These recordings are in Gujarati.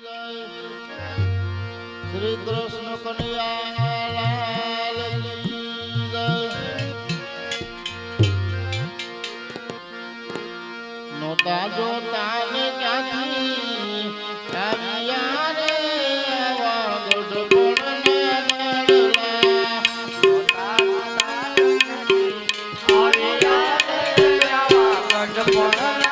શ્રી કૃષ્ણ કનૈયા લાલ કી જય. નોતા જોતા ને ક્યાંથી આવ્યા રે આવા ગઢપણના નડલા. નોતા જોતા ને ક્યાંથી આવ્યા રે આવા ગઢપણના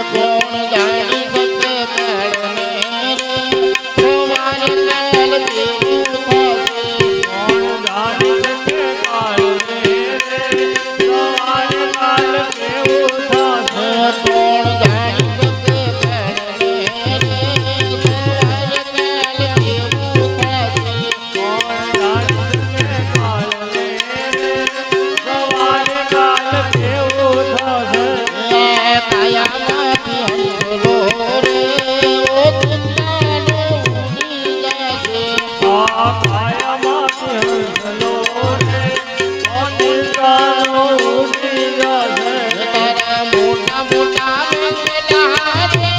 કોણ જાણી શકે કાળને સવાર કાલ કેવું થશે કોણ જાણી શકે કાળને સવાર કાલ કેવું થશે કોણ જાણી શકે કાળને સવાર કાલ કેવું થશે કોણ જાણી શકે કાળને સવાર કાલ કેવું થશે કાયામાંથી હંસલો રે ઓ ચિંતાનો ઉડી જશે આ કાયામાંથી હંસલો રે ઓ ચિંતાનો ઉડી જશે તારા મોટા મોટા બંગલા રે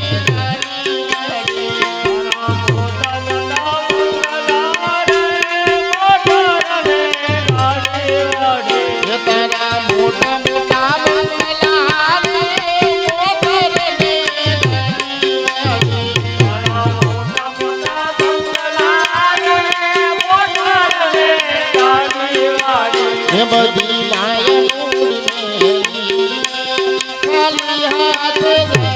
તારા મોટા મોટા બંગલા રે મોટરને ગાડી વાડી તારા મોટા મોટા બંગલા રે મોટરને ગાડી વાળી. તારા મોટા મોટા બંગલા રે મોટરને ગાડી વાડી એ બધી માયા મૂડી ખાલી હાથ જવું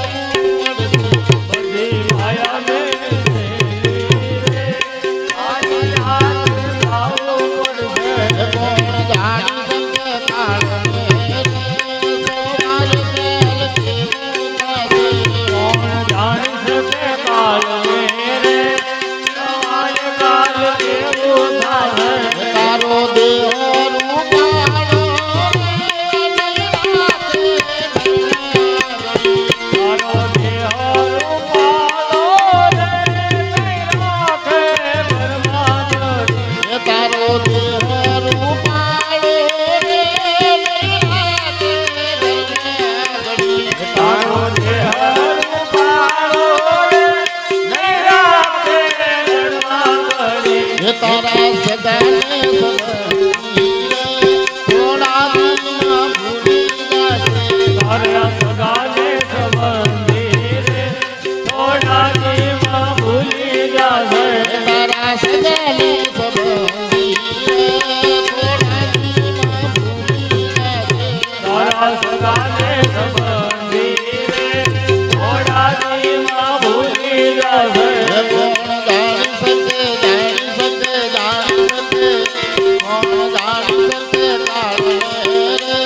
પડશે. બધી માયા મેળવી રે ખાલી હાથ જાવું પડશે કોણ જાણી શકે કાળને સવાર કાલ કેવું થશે કોણ જાણી શકે કાળને રે સવાર કાલ કેવું થશે તારો દેહ રૂપાળો તારો દેહ રૂપાળો રે નહીં રાખે ઘરમાં ઘડી. તારો દેહ રૂપાળો રે તારો દેહ રૂપાળો રે નહીં રાખે ઘરમાં ઘડી. તારા સદાને થોડા દિનમાં ભૂલી જશે તારા સગાને સંબંધી રે થોડા દીમાં ભૂલી જાશે તારા સદાને સંબંધી થોડા દિનમાં ભૂલી જશે તારા સગાને સંબંધી રે થોડા દીમાં ભૂલી જાશે કોણ જાણી શકે જાણી શકે કોણ જાણી શકે કાળને રે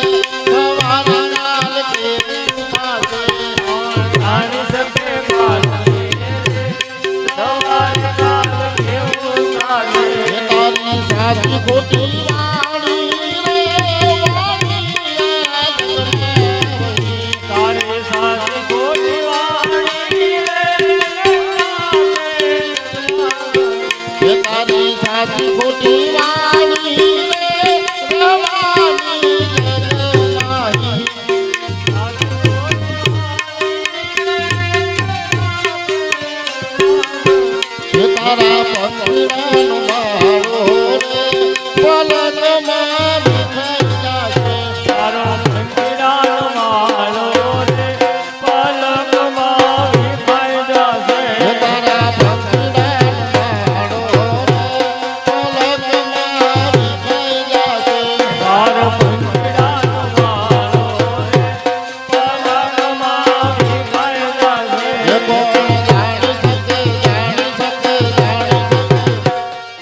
સવાર કાલ કેવું થશે જાણી શકે કાળને રે સવાર કાલ કેવું થશે તારી સાચી ખોટી વાણી રે તારી સાચી ખોટી વાણી રે તારી સાચી ખોટી વાણી રે રવાની નહીં તારા પંખીડાનો માળો રે પલકમાં વિખાઈ જશે તારો પંખીડાનો માળો રે પલકમાં વિખાઈ જશે તારા પંખીડાનો માળો રે પલકમાં વિખાઈ જશે તારો પંખીડાનો માળો રે પલકમાં વિખાઈ જશે કોણ જાણી શકે જાણી શકે જાણી શકે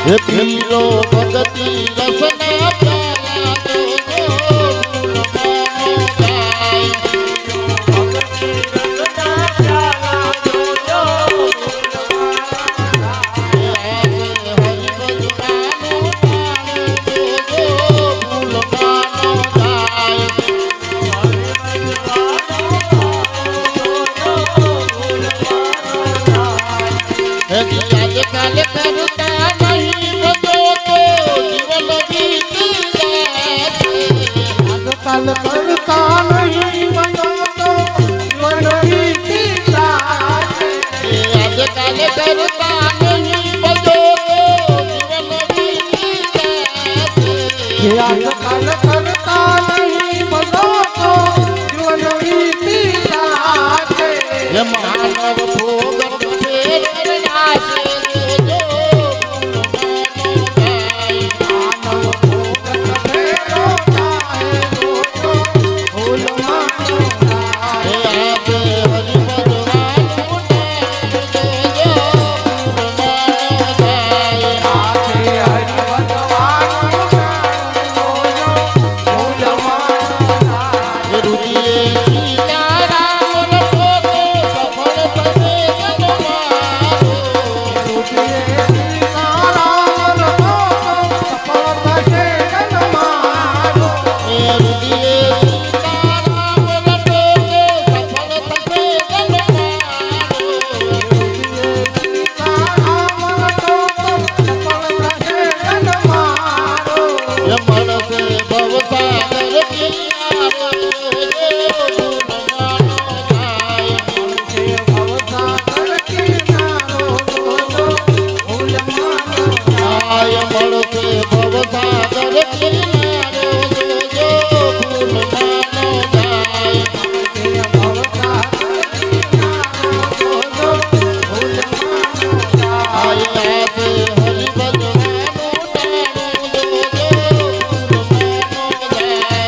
હે પીરો ભગતિ રસના પ્યાલા જોજો ભૂલવાનો જાય. ભક્તિ રસના પ્યાલા જોજો ભૂલવાના જાય. હરિભજવાનું ટાણું જોજો ભૂલવાનો જાય. હે યાદ કાલે કરતા નહીં ભજો તો જીવન વીતી જાય. આજકાલ કરતા નહીં બનો તો જીવન વીતી જાય. યાદ કાલે કરતા નહીં ભજો તો જીવન વીતી જાય. આજકાલ કરતા નહીં બનો તો જીવન વીતી જાય. હે માનવ ભોગ ફેર નાશે જોજો ભૂલવાનો જાય. માનવ ભોગત ફેરો જાય જોજો ભૂલવાનો જાય. હે આજે હરિભજવાનું ટાણું જોજો ભૂલવાનો જાય. આજે હરિભજવાનું જોજો ભૂલવાનો જાય. રુદિયે સીતારામ રટો તો સફળ થશે જનમારો. રુદિયે સીતારામ રટો સફળ થશે જનમારો. હે રુદિયે સીતારામ રટો તો સફળ થશે જનમારો. સીતારામ રટો સફળ થશે જનમારો. હે મળશે ભવસાગર કિનારો જોજો ભૂલવાનો જાય. છે ભવસાગર કિનારો જોજો ભૂલવાનો જાય. આય મળશે ભવસાગર કિનારો જોજો ભૂલવાનો જાય. છે ભવસાગર કિનારો જોજો ભૂલવાનો જાય. આય આજે હરિભજવાનું ટાણું જોજો ભૂલવાનો જાય.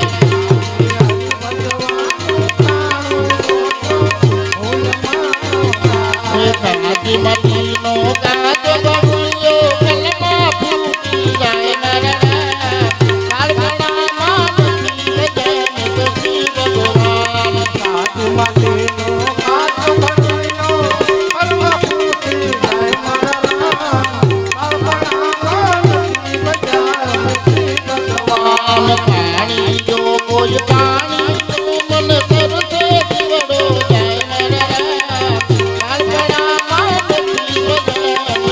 હે કાજી માટીનો કાચો બબુલિયો કલમાં ફૂટી જાય નરણા. કાળપણામાં નથી જાય તો શ્રી ભગવાન. આમ પાણી જો કોઈ પાણી તું મન તરસે દીવડો જાય નરણા. કાળપણામાં નથી જાય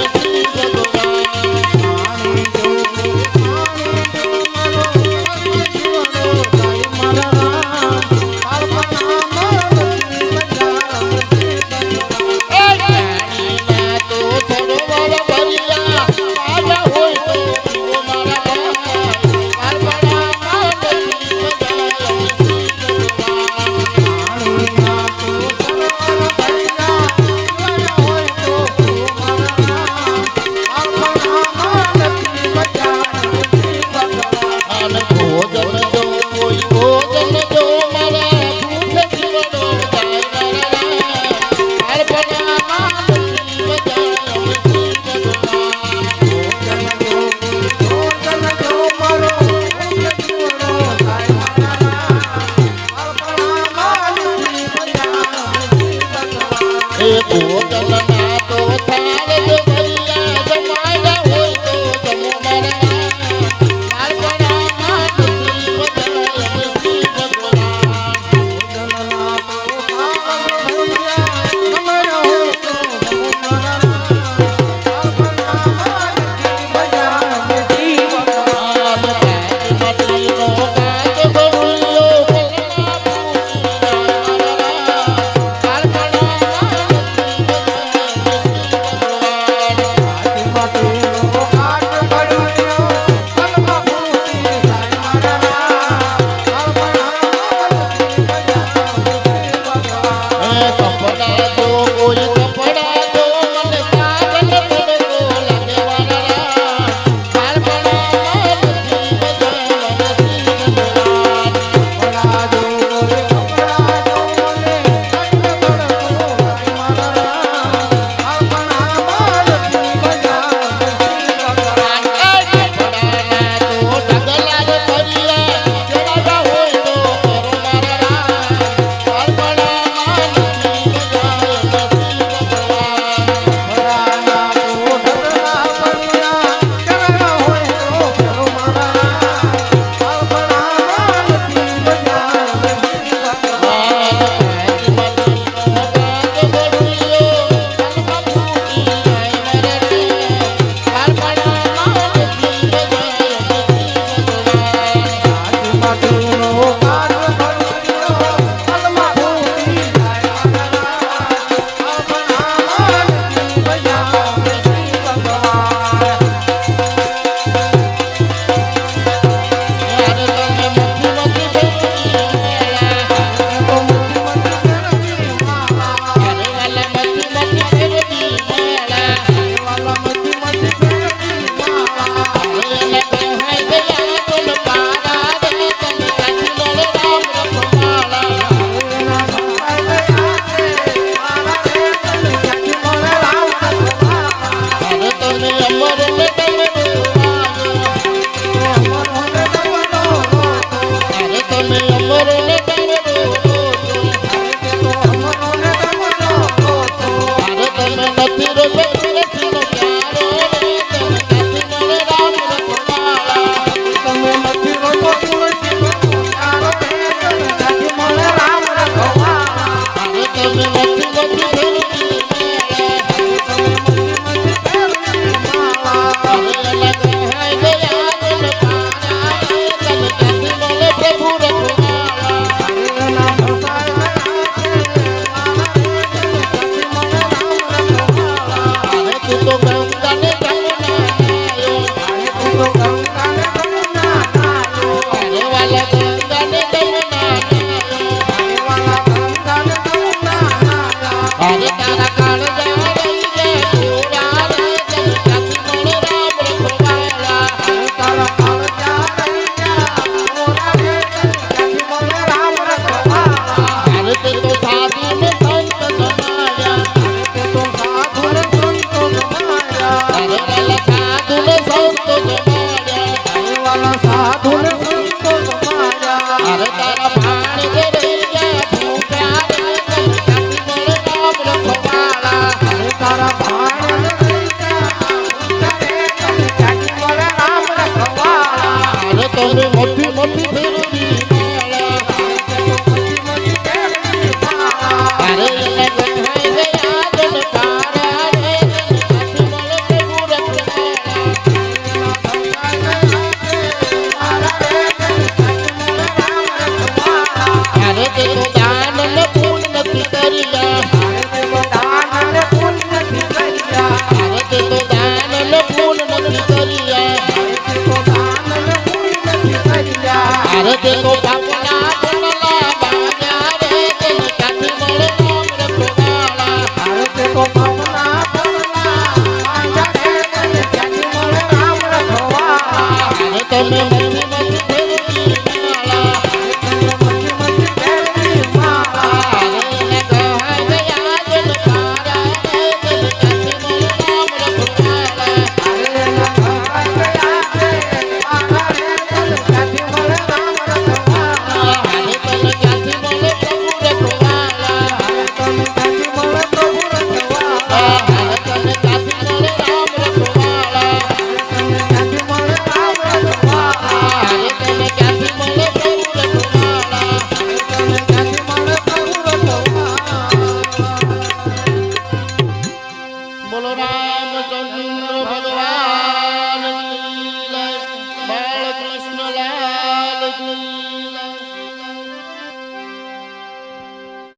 અરે દેખો બાપના ગોળલા બાજા રે તન ક્યાંથી મળે રામ રખવાળા ભારત કો પાપના પગલા આંધા રે તને ક્યાંથી મળે રામ રખવાળા અરે તમે મચી મચી ફેરવી માળા તને મચી મચી ફેરવી માળા અરે ને કહાય ગયા જન પારા રે તન ક્યાંથી મળે રામ રખવાળા અરે ના ગયા રે મારા રે તને ક્યાંથી મળે રામ રખવાળા અરે તન ક્યાંથી મળે પ્રભુ રખવાળા તને ક્યાંથી મળે પ્રભુ રખવાળા અરે તને ક્યાંથી મળે રામ રખવાળા તને ક્યાંથી મળે રામ રખવાળા અરે તને ક્યાંથી મળે પ્રભુ રખવાળા તને ક્યાંથી મળે પ્રભુ રખવાળા બોલો રામચંદ્ર ભગવાન કી જય, બાળકૃષ્ણ લાલ કી